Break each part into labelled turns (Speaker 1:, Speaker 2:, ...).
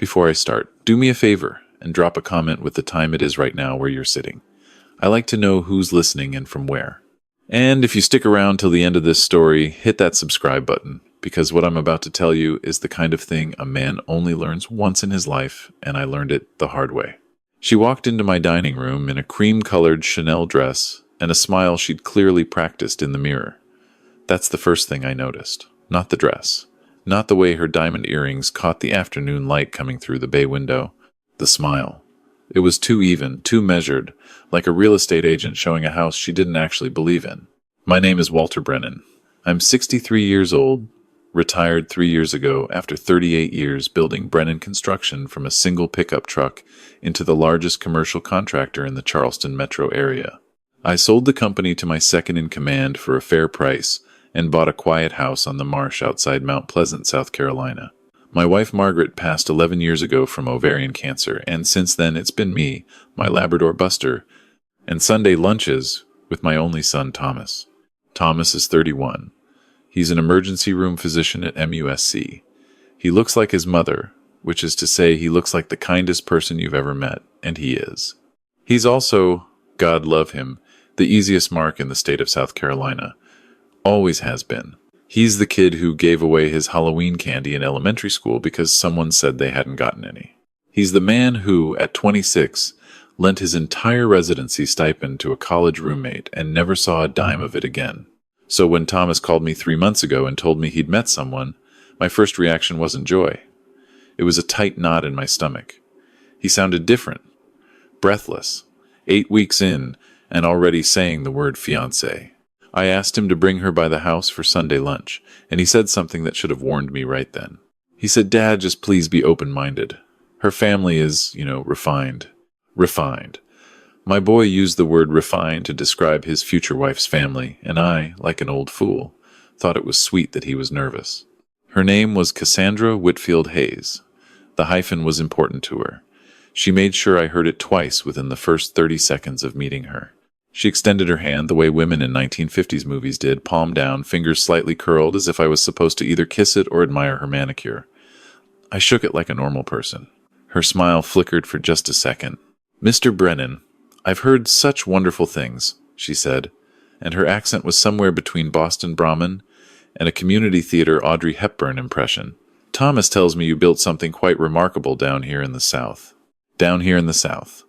Speaker 1: before I start, do me a favor and drop a comment with the time it is right now where you're sitting. I like to know who's listening and from where. And if you stick around till the end of this story, hit that subscribe button, because what I'm about to tell you is the kind of thing a man only learns once in his life, and I learned it the hard way. She walked into my dining room in a cream-colored Chanel dress and a smile she'd clearly practiced in the mirror. That's the first thing I noticed. Not the dress. Not the way her diamond earrings caught the afternoon light coming through the bay window. The smile. It was too even, too measured, like a real estate agent showing a house she didn't actually believe in. My name is Walter Brennan. I'm 63 years old, retired 3 years ago after 38 years building Brennan Construction from a single pickup truck into the largest commercial contractor in the Charleston metro area. I sold the company to my second-in-command for a fair price and bought a quiet house on the marsh outside Mount Pleasant, South Carolina. My wife Margaret passed 11 years ago from ovarian cancer, and since then it's been me, my Labrador Buster, and Sunday lunches with my only son Thomas. Thomas is 31. He's an emergency room physician at MUSC. He looks like his mother, which is to say he looks like the kindest person you've ever met, and he is. He's also, God love him, the easiest mark in the state of South Carolina. Always has been. He's the kid who gave away his Halloween candy in elementary school because someone said they hadn't gotten any. He's the man who, at 26, lent his entire residency stipend to a college roommate and never saw a dime of it again. So when Thomas called me 3 months ago and told me he'd met someone, my first reaction wasn't joy. It was a tight knot in my stomach. He sounded different, breathless, 8 weeks in, and already saying the word fiancée. I asked him to bring her by the house for Sunday lunch, and he said something that should have warned me right then. He said, "Dad, just please be open-minded. Her family is, refined." Refined. My boy used the word refined to describe his future wife's family, and I, like an old fool, thought it was sweet that he was nervous. Her name was Cassandra Whitfield Hayes. The hyphen was important to her. She made sure I heard it twice within the first 30 seconds of meeting her. She extended her hand the way women in 1950s movies did, palm down, fingers slightly curled, as if I was supposed to either kiss it or admire her manicure. I shook it like a normal person. Her smile flickered for just a second. "Mr. Brennan, I've heard such wonderful things," she said, and her accent was somewhere between Boston Brahmin and a community theater Audrey Hepburn impression. "Thomas tells me you built something quite remarkable down here in the South." Down here in the South.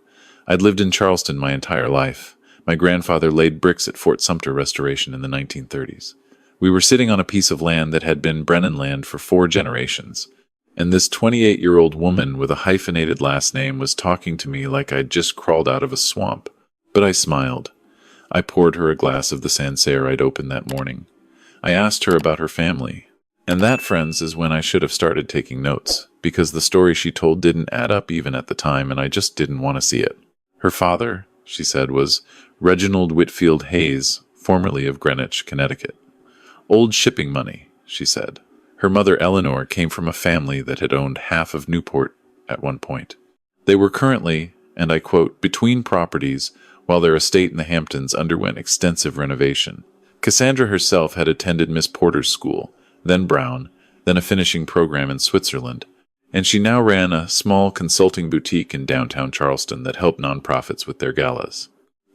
Speaker 1: I'd lived in Charleston my entire life. My grandfather laid bricks at Fort Sumter Restoration in the 1930s. We were sitting on a piece of land that had been Brennan land for 4 generations, and this 28-year-old woman with a hyphenated last name was talking to me like I'd just crawled out of a swamp. But I smiled. I poured her a glass of the Sancerre I'd opened that morning. I asked her about her family. And that, friends, is when I should have started taking notes, because the story she told didn't add up even at the time, and I just didn't want to see it. Her father, she said, was Reginald Whitfield Hayes, formerly of Greenwich, Connecticut. Old shipping money, she said. Her mother Eleanor came from a family that had owned half of Newport at one point. They were currently, and I quote, between properties while their estate in the Hamptons underwent extensive renovation. Cassandra herself had attended Miss Porter's school, then Brown, then a finishing program in Switzerland, and she now ran a small consulting boutique in downtown Charleston that helped nonprofits with their galas.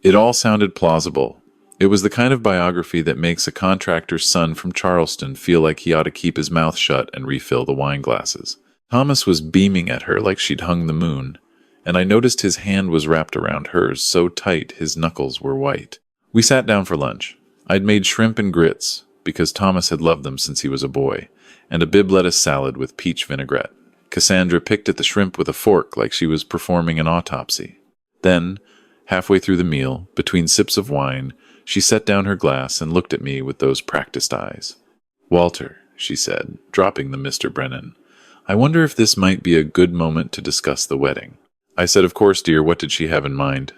Speaker 1: It all sounded plausible. It was the kind of biography that makes a contractor's son from Charleston feel like he ought to keep his mouth shut and refill the wine glasses. Thomas was beaming at her like she'd hung the moon, and I noticed his hand was wrapped around hers so tight his knuckles were white. We sat down for lunch. I'd made shrimp and grits, because Thomas had loved them since he was a boy, and a Bibb lettuce salad with peach vinaigrette. Cassandra picked at the shrimp with a fork like she was performing an autopsy. Then, halfway through the meal, between sips of wine, she set down her glass and looked at me with those practiced eyes. "Walter," she said, dropping the Mr. Brennan, "I wonder if this might be a good moment to discuss the wedding." I said, "Of course, dear, what did she have in mind?"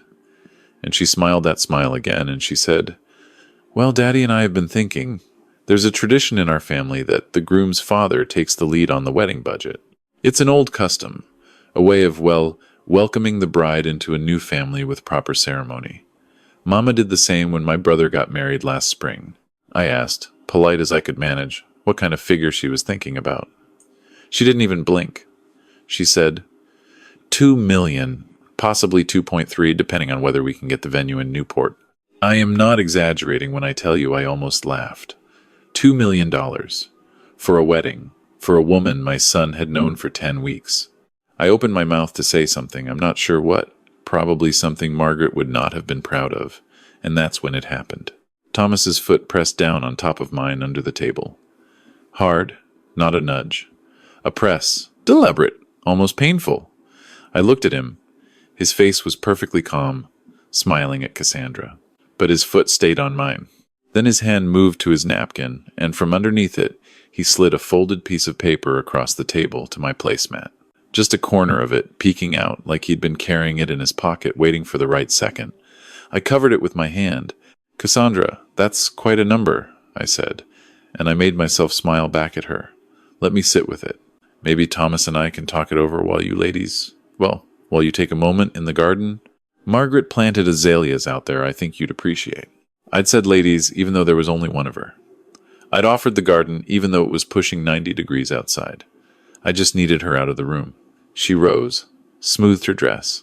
Speaker 1: And she smiled that smile again, and she said, "Well, Daddy and I have been thinking. There's a tradition in our family that the groom's father takes the lead on the wedding budget. It's an old custom, a way of, welcoming the bride into a new family with proper ceremony. Mama did the same when my brother got married last spring." I asked, polite as I could manage, what kind of figure she was thinking about. She didn't even blink. She said, 2 million, possibly 2.3, depending on whether we can get the venue in Newport. I am not exaggerating when I tell you I almost laughed. $2 million. For a wedding. For a woman my son had known for 10 weeks. I opened my mouth to say something, I'm not sure what. Probably something Margaret would not have been proud of. And that's when it happened. Thomas's foot pressed down on top of mine under the table. Hard, not a nudge. A press, deliberate, almost painful. I looked at him. His face was perfectly calm, smiling at Cassandra. But his foot stayed on mine. Then his hand moved to his napkin, and from underneath it, he slid a folded piece of paper across the table to my placemat. Just a corner of it, peeking out, like he'd been carrying it in his pocket, waiting for the right second. I covered it with my hand. Cassandra, that's quite a number, I said, and I made myself smile back at her. Let me sit with it. Maybe Thomas and I can talk it over while you ladies, while you take a moment in the garden. Margaret planted azaleas out there I think you'd appreciate. I'd said ladies, even though there was only one of her. I'd offered the garden, even though it was pushing 90 degrees outside. I just needed her out of the room. She rose, smoothed her dress,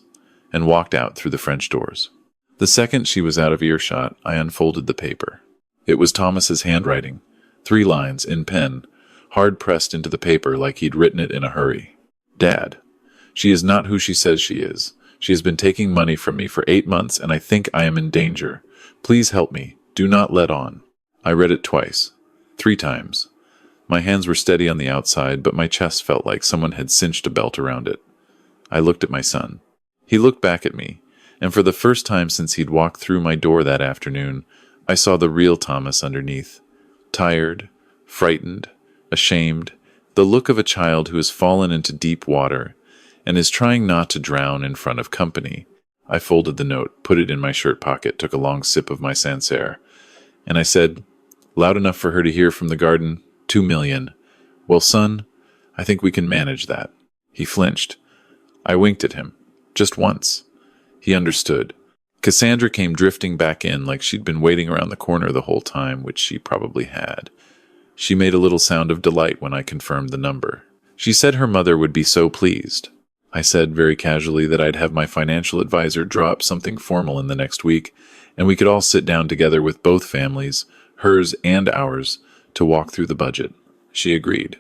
Speaker 1: and walked out through the French doors. The second she was out of earshot, I unfolded the paper. It was Thomas's handwriting, 3 lines in pen, hard pressed into the paper like he'd written it in a hurry. Dad, she is not who she says she is. She has been taking money from me for 8 months, and I think I am in danger. Please help me. Do not let on. I read it twice, 3 times. My hands were steady on the outside, but my chest felt like someone had cinched a belt around it. I looked at my son. He looked back at me, and for the first time since he'd walked through my door that afternoon, I saw the real Thomas underneath. Tired, frightened, ashamed, the look of a child who has fallen into deep water and is trying not to drown in front of company. I folded the note, put it in my shirt pocket, took a long sip of my Sancerre, and I said, loud enough for her to hear from the garden, 2 million. Well, son, I think we can manage that. He flinched. I winked at him. Just once. He understood. Cassandra came drifting back in like she'd been waiting around the corner the whole time, which she probably had. She made a little sound of delight when I confirmed the number. She said her mother would be so pleased. I said very casually that I'd have my financial advisor draw up something formal in the next week, and we could all sit down together with both families, hers and ours, to walk through the budget. She agreed.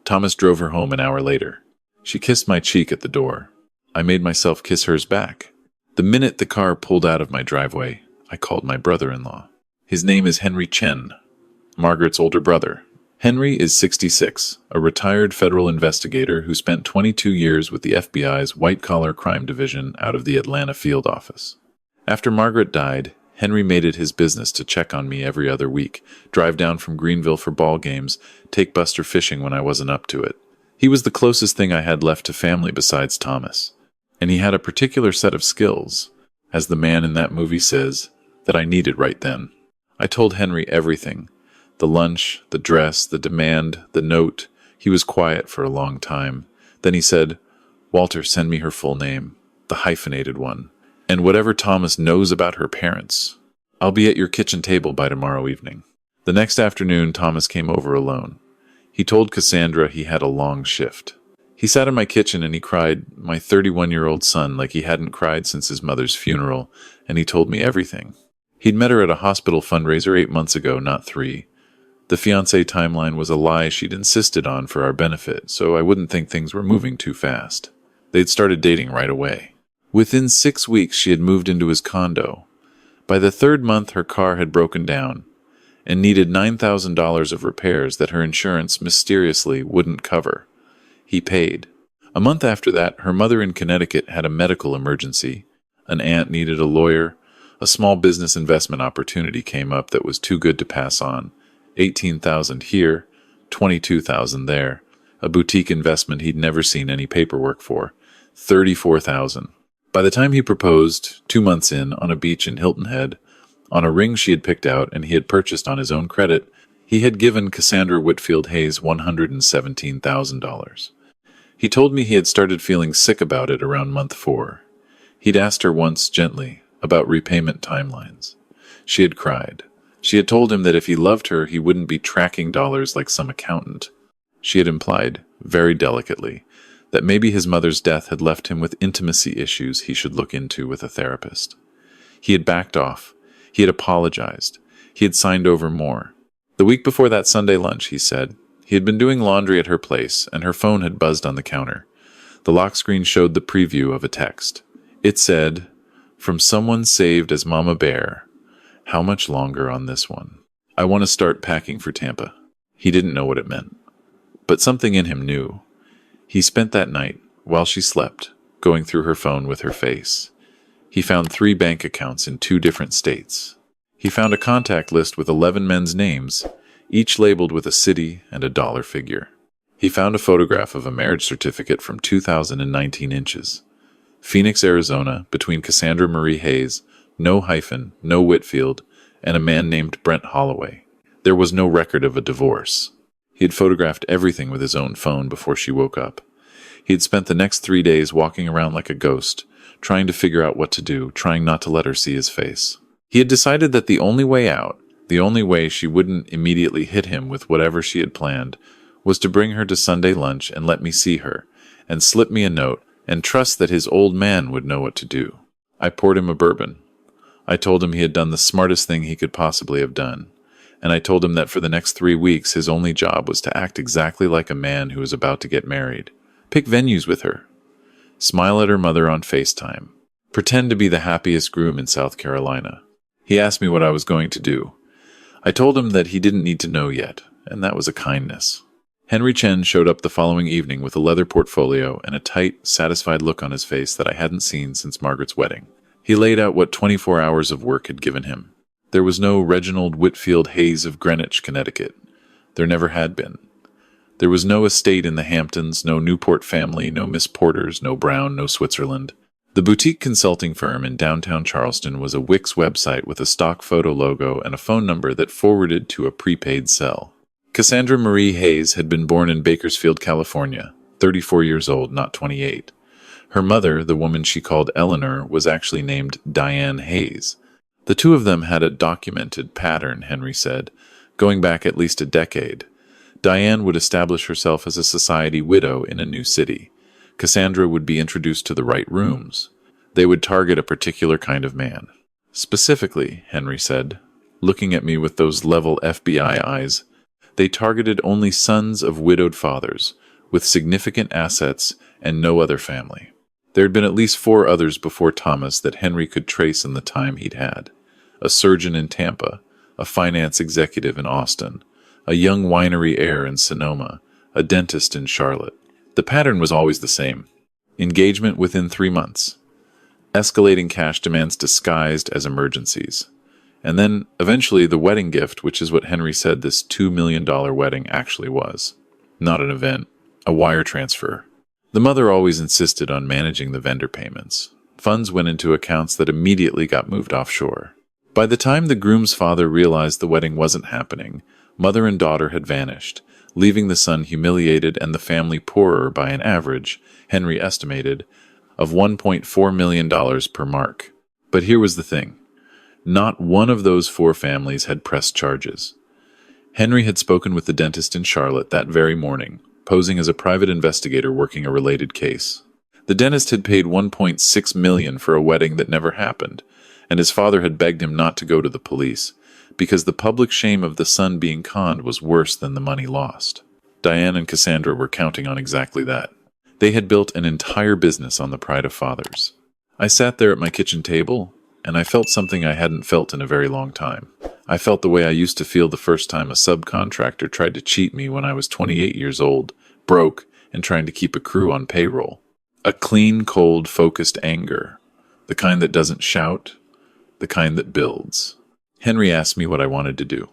Speaker 1: Thomas drove her home an hour later. She kissed my cheek at the door. I made myself kiss hers back. The minute the car pulled out of my driveway, I called my brother-in-law. His name is Henry Chen, Margaret's older brother. Henry is 66, a retired federal investigator who spent 22 years with the FBI's white-collar crime division out of the Atlanta field office. After Margaret died, Henry made it his business to check on me every other week, drive down from Greenville for ball games, take Buster fishing when I wasn't up to it. He was the closest thing I had left to family besides Thomas. And he had a particular set of skills, as the man in that movie says, that I needed right then. I told Henry everything. The lunch, the dress, the demand, the note. He was quiet for a long time. Then he said, Walter, send me her full name, the hyphenated one, and whatever Thomas knows about her parents. I'll be at your kitchen table by tomorrow evening. The next afternoon, Thomas came over alone. He told Cassandra he had a long shift. He sat in my kitchen and he cried, my 31-year-old son, like he hadn't cried since his mother's funeral, and he told me everything. He'd met her at a hospital fundraiser 8 months ago, not 3. The fiancé timeline was a lie she'd insisted on for our benefit, so I wouldn't think things were moving too fast. They'd started dating right away. Within 6 weeks, she had moved into his condo. By the 3rd month, her car had broken down and needed $9,000 of repairs that her insurance mysteriously wouldn't cover. He paid. A month after that, her mother in Connecticut had a medical emergency. An aunt needed a lawyer. A small business investment opportunity came up that was too good to pass on. $18,000 here, $22,000 there. A boutique investment he'd never seen any paperwork for. $34,000. By the time he proposed, 2 months in, on a beach in Hilton Head, on a ring she had picked out and he had purchased on his own credit, he had given Cassandra Whitfield Hayes $117,000. He told me he had started feeling sick about it around month 4. He'd asked her once, gently, about repayment timelines. She had cried. She had told him that if he loved her, he wouldn't be tracking dollars like some accountant. She had implied, very delicately, that maybe his mother's death had left him with intimacy issues he should look into with a therapist. He had backed off. He had apologized. He had signed over more. The week before that Sunday lunch, he said, he had been doing laundry at her place, and her phone had buzzed on the counter. The lock screen showed the preview of a text. It said, "From someone saved as Mama Bear. How much longer on this one? I want to start packing for Tampa." He didn't know what it meant, but something in him knew. He spent that night, while she slept, going through her phone with her face. He found 3 bank accounts in 2 different states. He found a contact list with 11 men's names, each labeled with a city and a dollar figure. He found a photograph of a marriage certificate from 2019 inches. Phoenix, Arizona, between Cassandra Marie Hayes, no hyphen, no Whitfield, and a man named Brent Holloway. There was no record of a divorce. He had photographed everything with his own phone before she woke up. He had spent the next 3 days walking around like a ghost, trying to figure out what to do, trying not to let her see his face. He had decided that the only way out, the only way she wouldn't immediately hit him with whatever she had planned, was to bring her to Sunday lunch and let me see her, and slip me a note, and trust that his old man would know what to do. I poured him a bourbon. I told him he had done the smartest thing he could possibly have done, and I told him that for the next 3 weeks his only job was to act exactly like a man who was about to get married. Pick venues with her. Smile at her mother on FaceTime. Pretend to be the happiest groom in South Carolina. He asked me what I was going to do. I told him that he didn't need to know yet, and that was a kindness. Henry Chen showed up the following evening with a leather portfolio and a tight, satisfied look on his face that I hadn't seen since Margaret's wedding. He laid out what 24 hours of work had given him. There was no Reginald Whitfield Hayes of Greenwich, Connecticut. There never had been. There was no estate in the Hamptons, no Newport family, no Miss Porters, no Brown, no Switzerland. The boutique consulting firm in downtown Charleston was a Wix website with a stock photo logo and a phone number that forwarded to a prepaid cell. Cassandra Marie Hayes had been born in Bakersfield, California, 34 years old, not 28. Her mother, the woman she called Eleanor, was actually named Diane Hayes. The two of them had a documented pattern, Henry said, going back at least a decade. Diane would establish herself as a society widow in a new city. Cassandra would be introduced to the right rooms. They would target a particular kind of man. Specifically, Henry said, looking at me with those level FBI eyes, they targeted only sons of widowed fathers, with significant assets and no other family. There had been at least 4 others before Thomas that Henry could trace in the time he'd had. A surgeon in Tampa, a finance executive in Austin, a young winery heir in Sonoma, a dentist in Charlotte. The pattern was always the same. Engagement within 3 months. Escalating cash demands disguised as emergencies. And then, eventually, the wedding gift, which is what Henry said this $2 million wedding actually was. Not an event, a wire transfer. The mother always insisted on managing the vendor payments. Funds went into accounts that immediately got moved offshore. By the time the groom's father realized the wedding wasn't happening, mother and daughter had vanished, leaving the son humiliated and the family poorer by an average, Henry estimated, of $1.4 million per mark. But here was the thing. Not one of those 4 families had pressed charges. Henry had spoken with the dentist in Charlotte that very morning, posing as a private investigator working a related case. The dentist had paid $1.6 million for a wedding that never happened, and his father had begged him not to go to the police, because the public shame of the son being conned was worse than the money lost. Diane and Cassandra were counting on exactly that. They had built an entire business on the pride of fathers. I sat there at my kitchen table, and I felt something I hadn't felt in a very long time. I felt the way I used to feel the first time a subcontractor tried to cheat me when I was 28 years old, broke, and trying to keep a crew on payroll. A clean, cold, focused anger. The kind that doesn't shout, the kind that builds. Henry asked me what I wanted to do.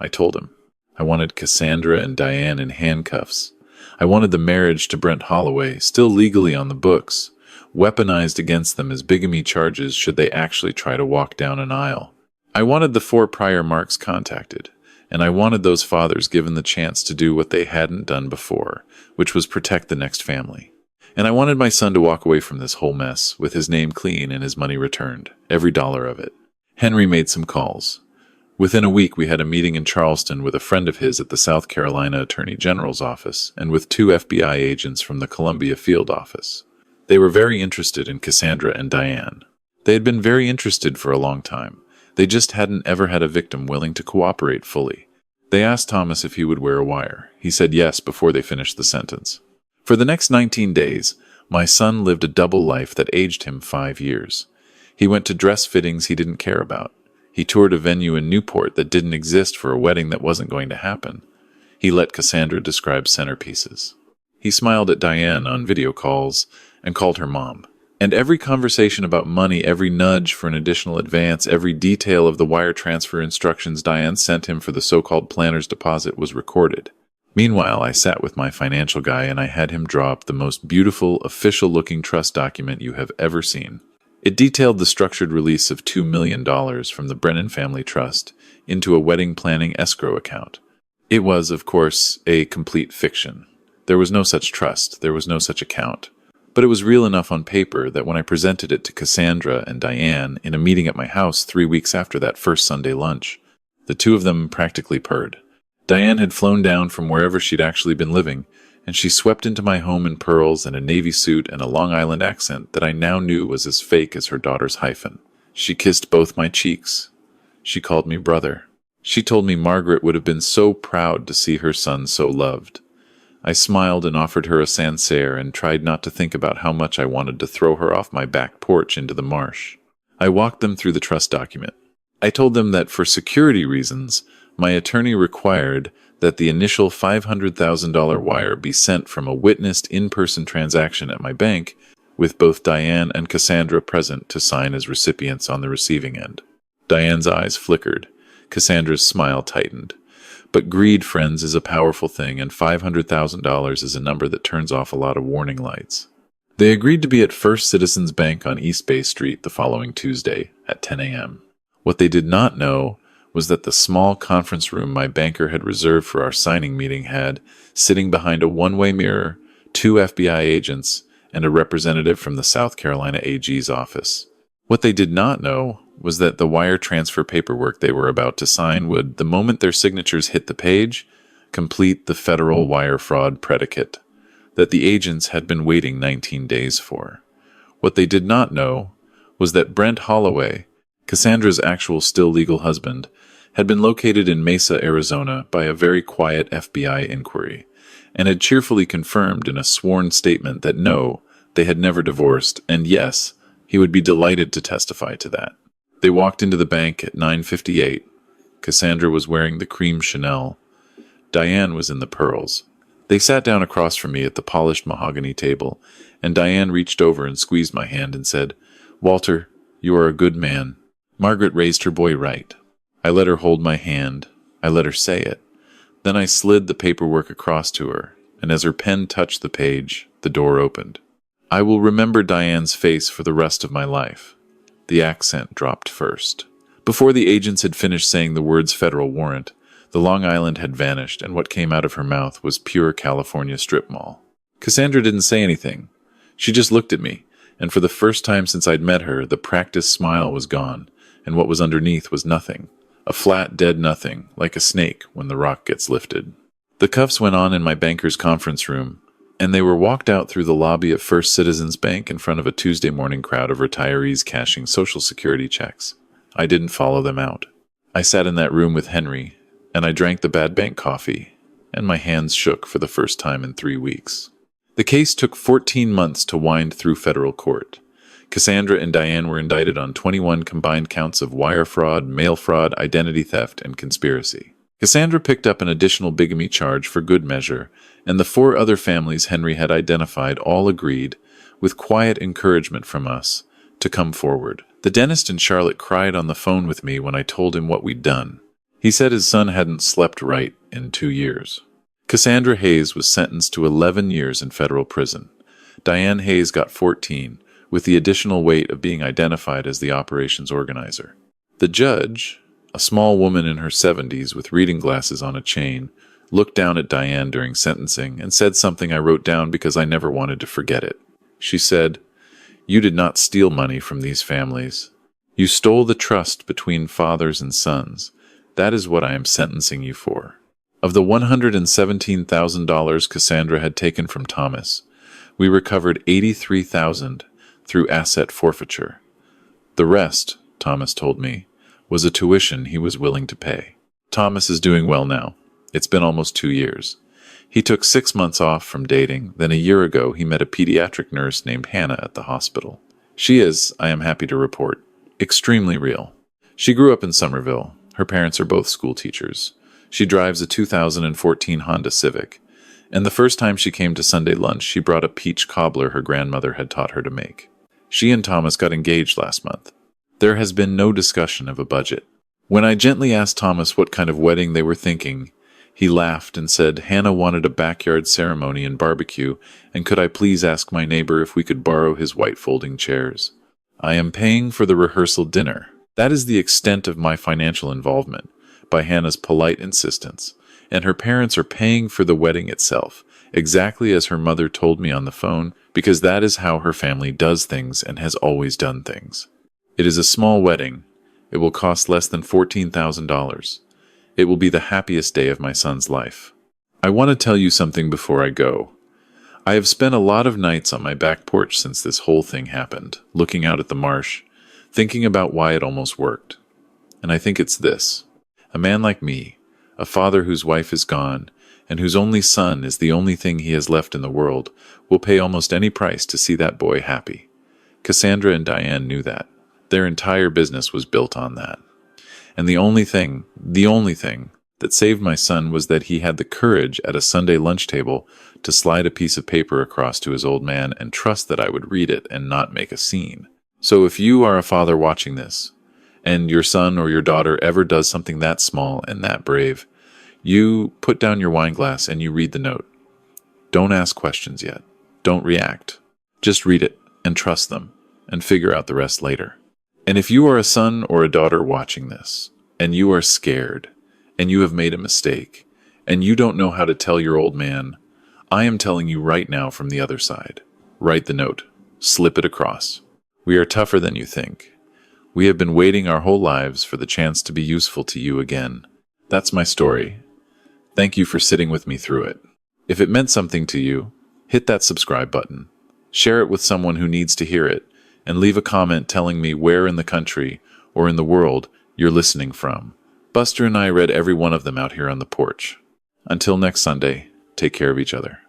Speaker 1: I told him. I wanted Cassandra and Diane in handcuffs. I wanted the marriage to Brent Holloway, still legally on the books, weaponized against them as bigamy charges should they actually try to walk down an aisle. I wanted the 4 prior marks contacted, and I wanted those fathers given the chance to do what they hadn't done before, which was protect the next family. And I wanted my son to walk away from this whole mess with his name clean and his money returned, every dollar of it. Henry made some calls. Within a week, we had a meeting in Charleston with a friend of his at the South Carolina Attorney General's office and with 2 FBI agents from the Columbia field office. They were very interested in Cassandra and Diane. They had been very interested for a long time. They just hadn't ever had a victim willing to cooperate fully. They asked Thomas if he would wear a wire. He said yes before they finished the sentence. For the next 19 days, my son lived a double life that aged him 5 years. He went to dress fittings he didn't care about. He toured a venue in Newport that didn't exist for a wedding that wasn't going to happen. He let Cassandra describe centerpieces. He smiled at Diane on video calls and called her mom. And every conversation about money, every nudge for an additional advance, every detail of the wire transfer instructions Diane sent him for the so-called planner's deposit was recorded. Meanwhile, I sat with my financial guy and I had him draw up the most beautiful, official-looking trust document you have ever seen. It detailed the structured release of $2 million from the Brennan Family Trust into a wedding planning escrow account. It was, of course, a complete fiction. There was no such trust, there was no such account. But it was real enough on paper that when I presented it to Cassandra and Diane in a meeting at my house 3 weeks after that first Sunday lunch, the two of them practically purred. Diane had flown down from wherever she'd actually been living, and she swept into my home in pearls and a navy suit and a Long Island accent that I now knew was as fake as her daughter's hyphen. She kissed both my cheeks. She called me brother. She told me Margaret would have been so proud to see her son so loved. I smiled and offered her a Sancerre and tried not to think about how much I wanted to throw her off my back porch into the marsh. I walked them through the trust document. I told them that for security reasons, my attorney required that the initial $500,000 wire be sent from a witnessed in-person transaction at my bank, with both Diane and Cassandra present to sign as recipients on the receiving end. Diane's eyes flickered. Cassandra's smile tightened. But greed, friends, is a powerful thing, and $500,000 is a number that turns off a lot of warning lights. They agreed to be at First Citizens Bank on East Bay Street the following Tuesday at 10 a.m. What they did not know was that the small conference room my banker had reserved for our signing meeting had, sitting behind a one-way mirror, 2 FBI agents, and a representative from the South Carolina AG's office. What they did not know was that the wire transfer paperwork they were about to sign would, the moment their signatures hit the page, complete the federal wire fraud predicate that the agents had been waiting 19 days for. What they did not know was that Brent Holloway, Cassandra's actual still legal husband, had been located in Mesa, Arizona by a very quiet FBI inquiry, and had cheerfully confirmed in a sworn statement that no, they had never divorced, and yes, he would be delighted to testify to that. They walked into the bank at 9:58. Cassandra was wearing the cream Chanel. Diane was in the pearls. They sat down across from me at the polished mahogany table, and Diane reached over and squeezed my hand and said, "Walter, you are a good man." Margaret raised her boy right. I let her hold my hand. I let her say it. Then I slid the paperwork across to her, and as her pen touched the page, the door opened. I will remember Diane's face for the rest of my life. The accent dropped first. Before the agents had finished saying the words federal warrant, the Long Island had vanished, and what came out of her mouth was pure California strip mall. Cassandra didn't say anything. She just looked at me, and for the first time since I'd met her, the practiced smile was gone, and what was underneath was nothing. A flat, dead nothing, like a snake when the rock gets lifted. The cuffs went on in my banker's conference room, and they were walked out through the lobby of First Citizens Bank in front of a Tuesday morning crowd of retirees cashing Social Security checks. I didn't follow them out. I sat in that room with Henry, and I drank the bad bank coffee, and my hands shook for the first time in 3 weeks. The case took 14 months to wind through federal court. Cassandra and Diane were indicted on 21 combined counts of wire fraud, mail fraud, identity theft, and conspiracy. Cassandra picked up an additional bigamy charge for good measure, and the 4 other families Henry had identified all agreed, with quiet encouragement from us, to come forward. The dentist in Charlotte cried on the phone with me when I told him what we'd done. He said his son hadn't slept right in 2 years. Cassandra Hayes was sentenced to 11 years in federal prison. Diane Hayes got 14, with the additional weight of being identified as the operations organizer. The judge, a small woman in her 70s with reading glasses on a chain, looked down at Diane during sentencing and said something I wrote down because I never wanted to forget it. She said, "You did not steal money from these families. You stole the trust between fathers and sons. That is what I am sentencing you for. Of the $117,000 Cassandra had taken from Thomas, we recovered $83,000 through asset forfeiture. The rest, Thomas told me, was a tuition he was willing to pay. Thomas is doing well now. It's been almost 2 years. He took 6 months off from dating, then a year ago he met a pediatric nurse named Hannah at the hospital. She is, I am happy to report, extremely real. She grew up in Somerville. Her parents are both school teachers. She drives a 2014 Honda Civic. And the first time she came to Sunday lunch, she brought a peach cobbler her grandmother had taught her to make. She and Thomas got engaged last month. There has been no discussion of a budget. When I gently asked Thomas what kind of wedding they were thinking, he laughed and said Hannah wanted a backyard ceremony and barbecue, and could I please ask my neighbor if we could borrow his white folding chairs. I am paying for the rehearsal dinner. That is the extent of my financial involvement, by Hannah's polite insistence, and her parents are paying for the wedding itself, exactly as her mother told me on the phone, because that is how her family does things and has always done things. It is a small wedding. It will cost less than $14,000. It will be the happiest day of my son's life. I want to tell you something before I go. I have spent a lot of nights on my back porch since this whole thing happened, looking out at the marsh, thinking about why it almost worked. And I think it's this. A man like me, a father whose wife is gone, and whose only son is the only thing he has left in the world, will pay almost any price to see that boy happy. Cassandra and Diane knew that. Their entire business was built on that. And the only thing that saved my son was that he had the courage at a Sunday lunch table to slide a piece of paper across to his old man and trust that I would read it and not make a scene. So if you are a father watching this, and your son or your daughter ever does something that small and that brave, you put down your wine glass and you read the note. Don't ask questions yet. Don't react. Just read it and trust them and figure out the rest later. And if you are a son or a daughter watching this, and you are scared, and you have made a mistake, and you don't know how to tell your old man, I am telling you right now from the other side. Write the note. Slip it across. We are tougher than you think. We have been waiting our whole lives for the chance to be useful to you again. That's my story. Thank you for sitting with me through it. If it meant something to you, hit that subscribe button. Share it with someone who needs to hear it, and leave a comment telling me where in the country or in the world you're listening from. Buster and I read every one of them out here on the porch. Until next Sunday, take care of each other.